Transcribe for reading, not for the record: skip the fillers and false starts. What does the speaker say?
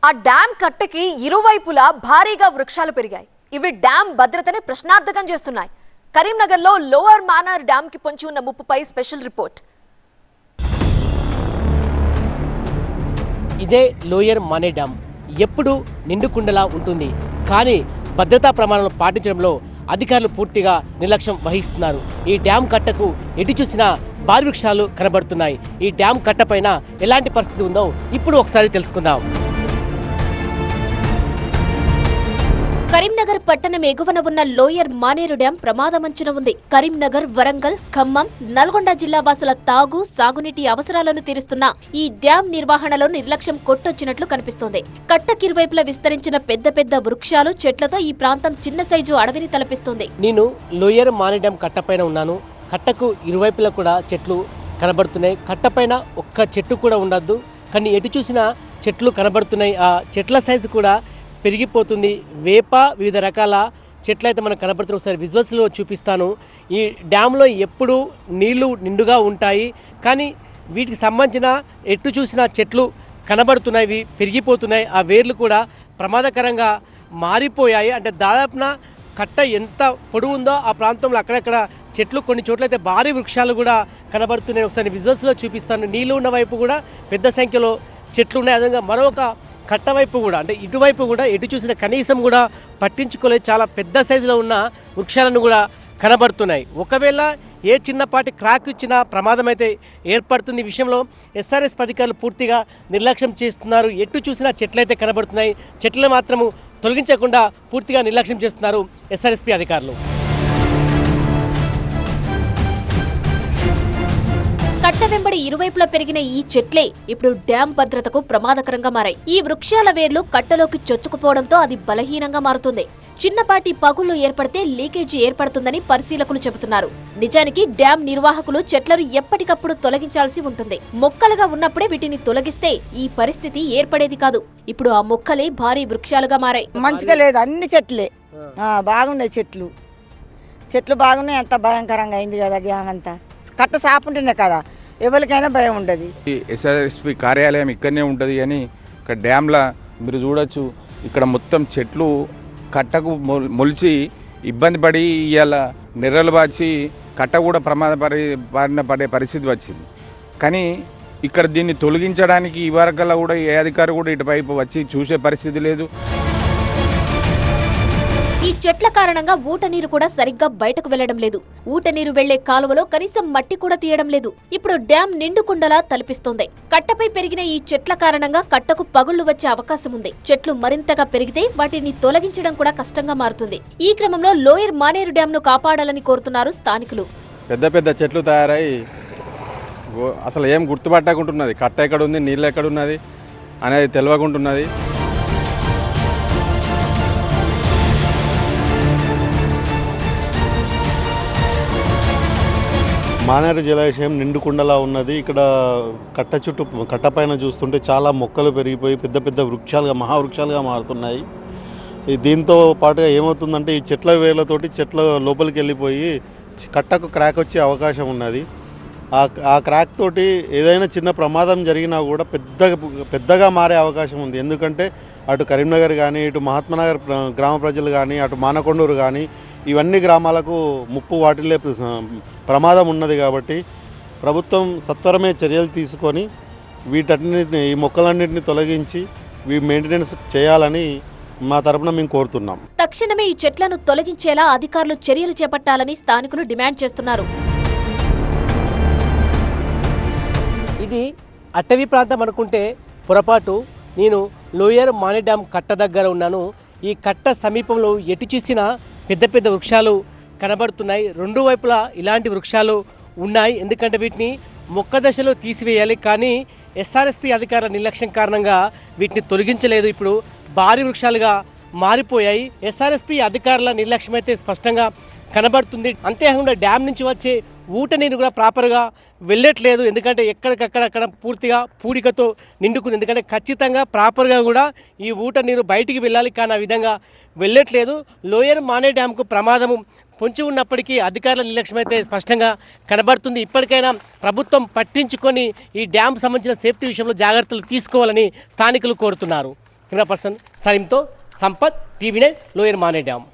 ఆ డ్యామ్ కట్టకి ఇరువైపులా భారీగా వృక్షాలు పెరిగాయి. ఇవి డ్యామ్ భద్రతని ప్రశ్నార్థకం చేస్తున్నాయి. కరీంనగర్లో లోవర్ మానర్ డ్యామ్ కి పొంచి ఉన్న ముప్పుపై స్పెషల్ రిపోర్ట్. ఇదే లోయర్ మానే డ్యామ్ ఎప్పుడు నిండుకుండలా ఉంటుంది. కానీ భద్రతా ప్రమాణాలను పాటించడంలో అధికారులు పూర్తిగా నిర్లక్ష్యం వహిస్తున్నారు. ఈ డ్యామ్ కట్టకు ఎటు చూసినా భారీ వృక్షాలు కనబడుతున్నాయి. ఈ డ్యామ్ కట్టపైన ఎలాంటి పరిస్థితి ఉందో ఇప్పుడు ఒకసారి తెలుసుకుందాం. కరీంనగర్ పట్టణం ఎగువన ఉన్న లోయర్ మానేరు డ్యాం ప్రమాదమంచున ఉంది. కరీంనగర్, వరంగల్, ఖమ్మం, నల్గొండ జిల్లా వాసుల తాగు, సాగునీటి అవసరాలను తీరుస్తున్న ఈ డ్యాం నిర్వహణలో నిర్లక్ష్యం కొట్టొచ్చినట్లు కనిపిస్తోంది. కట్టకిరువైపులా విస్తరించిన పెద్ద పెద్ద వృక్షాలు, చెట్లతో ఈ ప్రాంతం చిన్న సైజు అడవిని తలపిస్తోంది. నేను లోయర్ మానే డ్యాం కట్టపైన ఉన్నాను. కట్టకు ఇరువైపులా కూడా చెట్లు కనబడుతున్నాయి. కట్టపైన ఒక్క చెట్టు కూడా ఉండద్దు, కానీ ఎటు చూసినా చెట్లు కనబడుతున్నాయి. ఆ చెట్ల సైజు కూడా పెరిగిపోతుంది. వేప, వివిధ రకాల చెట్లు అయితే మనకు కనబడుతున్న ఒకసారి విజువల్స్లో చూపిస్తాను. ఈ డ్యాంలో ఎప్పుడు నీళ్లు నిండుగా ఉంటాయి, కానీ వీటికి సంబంధించిన ఎటు చూసిన చెట్లు కనబడుతున్నాయి, ఇవి పెరిగిపోతున్నాయి. ఆ వేర్లు కూడా ప్రమాదకరంగా మారిపోయాయి. అంటే దాదాపున కట్ట ఎంత పొడవు ఉందో ఆ ప్రాంతంలో అక్కడక్కడ చెట్లు, కొన్ని చోట్లయితే భారీ వృక్షాలు కూడా కనబడుతున్నాయి. ఒకసారి విజువల్స్లో చూపిస్తాను. నీళ్ళు ఉన్న వైపు కూడా పెద్ద సంఖ్యలో చెట్లు ఉన్నాయి. అదేవిధంగా మరొక కట్ట వైపు కూడా, అంటే ఇటువైపు కూడా ఎటు చూసిన కనీసం కూడా పట్టించుకోలేదు. చాలా పెద్ద సైజులో ఉన్న వృక్షాలను కూడా కనబడుతున్నాయి. ఒకవేళ ఏ చిన్నపాటి క్రాక్ ఇచ్చినా ప్రమాదం అయితే ఏర్పడుతుంది. ఈ విషయంలో ఎస్ఆర్ఎస్ అధికారులు పూర్తిగా నిర్లక్ష్యం చేస్తున్నారు. ఎటు చూసినా చెట్లయితే కనబడుతున్నాయి. చెట్లను మాత్రము తొలగించకుండా పూర్తిగా నిర్లక్ష్యం చేస్తున్నారు ఎస్ఆర్ఎస్పీ అధికారులు. కట్ట వెంబడి ఇరువైపులా పెరిగిన ఈ చెట్లే ఇప్పుడు డ్యాం భద్రతకు ప్రమాదకరంగా మారాయి. ఈ వృక్షాల వేర్లు కట్టలోకి చొచ్చుకుపోవడంతో అది బలహీనంగా మారుతుంది. చిన్నపాటి పగుళ్లు ఏర్పడితే లీకేజీ ఏర్పడుతుందని పరిశీలకులు చెబుతున్నారు. నిజానికి డ్యాం నిర్వాహకులు చెట్లను ఎప్పటికప్పుడు తొలగించాల్సి ఉంటుంది. మొక్కలుగా ఉన్నప్పుడే వీటిని తొలగిస్తే ఈ పరిస్థితి ఏర్పడేది కాదు. ఇప్పుడు ఆ మొక్కలే భారీ వృక్షాలుగా మారాయి. మంచిగా లేదు, అన్ని చెట్లే బాగున్నాయి. చెట్లు బాగున్నాయి. అంత భయంకరంగా అయింది కదా డ్యామ్ అంతా. కట్ట సాపుంటేనే కదా ఎవరికైనా భయం ఉండదు. ఎస్ఆర్ఎస్పి కార్యాలయం ఇక్కడనే ఉంటుంది. అని ఇక్కడ డ్యామ్లా మీరు చూడొచ్చు, ఇక్కడ మొత్తం చెట్లు కట్టకు మొలిచి ఇబ్బంది పడి ఇవాళ నెర్రలు బాచి కట్ట కూడా బారిన పడే పరిస్థితి వచ్చింది. కానీ ఇక్కడ దీన్ని తొలగించడానికి ఈ వరకల్లా కూడా ఏ అధికారి కూడా ఇటువైపు వచ్చి చూసే పరిస్థితి లేదు. ఈ చెట్ల కారణంగా ఊట నీరు కూడా సరిగ్గా బయటకు వెళ్లడం లేదు. ఊట నీరు వెళ్లే కాలువలో కనీసం మట్టి కూడా తీయడం లేదు. ఇప్పుడు డ్యాం నిండుకుండలా తలపిస్తోంది. కట్టపై పెరిగిన ఈ చెట్ల కారణంగా కట్టకు పగుళ్లు వచ్చే అవకాశం ఉంది. చెట్లు మరింతగా పెరిగితే వాటిని తొలగించడం కూడా కష్టంగా మారుతుంది. ఈ క్రమంలో లోయర్ మానేరు డ్యాం ను కాపాడాలని కోరుతున్నారు స్థానికులు. పెద్ద పెద్ద చెట్లు తయారై అసలు ఏం గుర్తుపట్టకుంటున్నది, కట్ట ఎక్కడ ఉంది, నీళ్ళు ఎక్కడున్నది అనేది తెలియకుంటున్నది. మానేరు జలాశయం నిండుకుండలా ఉన్నది. ఇక్కడ కట్టపైన చూస్తుంటే చాలా మొక్కలు పెరిగిపోయి పెద్ద పెద్ద వృక్షాలుగా, మహావృక్షాలుగా మారుతున్నాయి. దీంతో పాటుగా ఏమవుతుందంటే ఈ చెట్ల వేర్లతోటి చెట్ల లోపలికి వెళ్ళిపోయి కట్టకు క్రాక్ వచ్చే అవకాశం ఉన్నది. ఆ క్రాక్ తోటి ఏదైనా చిన్న ప్రమాదం జరిగినా కూడా పెద్దగా మారే అవకాశం ఉంది. ఎందుకంటే అటు కరీంనగర్ కానీ, ఇటు మహాత్మానగర్ గ్రామ ప్రజలు కానీ, అటు మానకొండూరు కానీ, ఇవన్నీ గ్రామాలకు ముప్పు వాటిల్లే ప్రమాదం ఉన్నది. కాబట్టి ప్రభుత్వం సత్వరమే చర్యలు తీసుకొని వీటన్నిటిని, ఈ మొక్కలన్నింటినీ తొలగించి మెయింటెనెన్స్ చేయాలని మా తరపున మేము కోరుతున్నాం. తక్షణమే ఈ చెట్లను తొలగించేలా అధికారులు చర్యలు చేపట్టాలని స్థానికులు డిమాండ్ చేస్తున్నారు. ఇది అటవీ ప్రాంతం అనుకుంటే పొరపాటు. నేను లోయర్ మానే డ్యామ్ కట్ట దగ్గర ఉన్నాను. ఈ కట్ట సమీపంలో ఎటు చూసినా పెద్ద పెద్ద వృక్షాలు కనబడుతున్నాయి. రెండు వైపులా ఇలాంటి వృక్షాలు ఉన్నాయి. ఎందుకంటే వీటిని మొక్క దశలో తీసివేయాలి, కానీ ఎస్ఆర్ఎస్పీ అధికారుల నిర్లక్ష్యం కారణంగా వీటిని తొలగించలేదు. ఇప్పుడు భారీ వృక్షాలుగా మారిపోయాయి. ఎస్ఆర్ఎస్పీ అధికారుల నిర్లక్ష్యం అయితే స్పష్టంగా కనబడుతుంది. అంతేకాకుండా డ్యామ్ నుంచి వచ్చే ఊట నీరు కూడా ప్రాపర్గా వెళ్ళట్లేదు. ఎందుకంటే ఎక్కడికక్కడ పూర్తిగా పూడికతో నిండుకుంది. ఎందుకంటే ఖచ్చితంగా ప్రాపర్గా కూడా ఈ ఊట నీరు బయటికి వెళ్ళాలి, కానీ ఆ విధంగా వెళ్ళట్లేదు. లోయర్ మానే డ్యామ్కు ప్రమాదము పొంచి ఉన్నప్పటికీ అధికారుల నిర్లక్ష్యం అయితే స్పష్టంగా కనబడుతుంది. ఇప్పటికైనా ప్రభుత్వం పట్టించుకొని ఈ డ్యామ్ సంబంధించిన సేఫ్టీ విషయంలో జాగ్రత్తలు తీసుకోవాలని స్థానికులు కోరుతున్నారు. కెమెరా పర్సన్ సలీంతో Sampath, TV nine lower Manair dam.